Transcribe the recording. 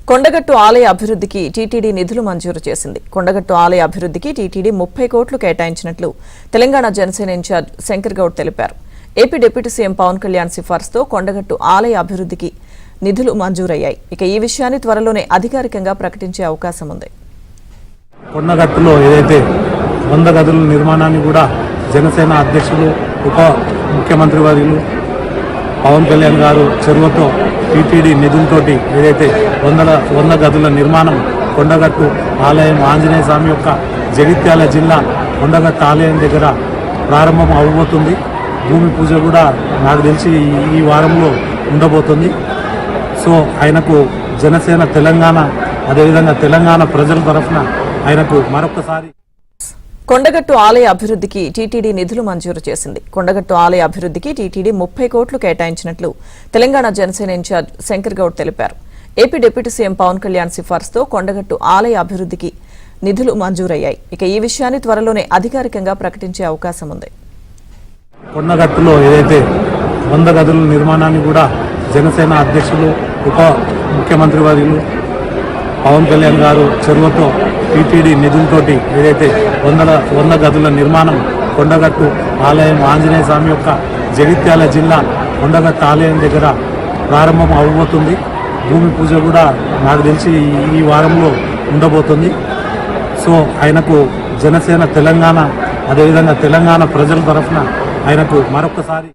కొండగట్టు ఆలయ అభివృద్ధికి టీటీడీ నిధులు మంజూరు చేసింది. కొండగట్టు ఆలయ అభివృద్ధికి టీటీడీ 30 కోట్లు కేటాయించినట్లు తెలంగాణ జనసేన ఇన్ఛార్జ్ శంకర్ గౌడ్ తెలిపారు. AP deputy CM Pawan Kalyan సిఫార్సుతో కొండగట్టు ఆలయ అభివృద్ధికి నిధులు మంజూరయ్యాయి. ఇక ఈ విషయాన్ని త్వరలోనే అధికారికంగా ప్రకటించే అవకాశం ఉంది. కొండగట్టులో ఏదైతే 100 గదుల నిర్మాణాన్ని కూడా జనసేన అధ్యక్షులు ఉప ముఖ్యమంత్రి వర్యులు పవన్ కళ్యాణ్ గారు చెరువుతో టీటీడీ నిధులతోటి ఏదైతే 100 గదుల నిర్మాణం కొండగట్టు ఆలయం ఆంజనేయ స్వామి యొక్క జగిత్యాల జిల్లా కొండగట్టు ఆలయం దగ్గర ప్రారంభం అవ్వబోతుంది. భూమి పూజ కూడా నాకు తెలిసి ఈ వారంలో ఉండబోతుంది. సో ఆయనకు జనసేన తెలంగాణ అదేవిధంగా తెలంగాణ ప్రజల తరఫున ఆయనకు మరొకసారి కొండగట్టు ఆలయ అభివృద్ధికి టీటీడీ నిధులు మంజూరు చేసింది. కొండగట్టు ఆలయ అభివృద్ధికి టీటీడీ 30 కోట్లు కేటాయించినట్లు తెలంగాణ జనసేన ఇన్ఛార్జ్ శంకర్ గౌడ్ తెలిపారు. AP deputy CM Pawan Kalyan సిఫార్సుతో కొండగట్టు ఆలయ అభివృద్ధికి నిధులు మంజూరయ్యాయి. ఇక ఈ విషయాన్ని త్వరలోనే అధికారికంగా ప్రకటించే అవకాశం ఉంది. కొండగట్టులో ఏదైతే 100 గదుల నిర్మాణాన్ని కూడా జనసేన అధ్యక్షులు ఉప ముఖ్యమంత్రి వర్యులు పవన్ కళ్యాణ్ గారు చెరువుతో టీటీడీ నిధులతోటి ఏదైతే 100 గదుల నిర్మాణం కొండగట్టు ఆలయం ఆంజనేయ స్వామి యొక్క జగిత్యాల జిల్లా కొండగట్టు ఆలయం దగ్గర ప్రారంభం అవ్వబోతుంది. భూమి పూజ కూడా నాకు తెలిసి ఈ వారంలో ఉండబోతుంది. సో ఆయనకు జనసేన తెలంగాణ అదేవిధంగా తెలంగాణ ప్రజల తరఫున ఆయనకు మరొకసారి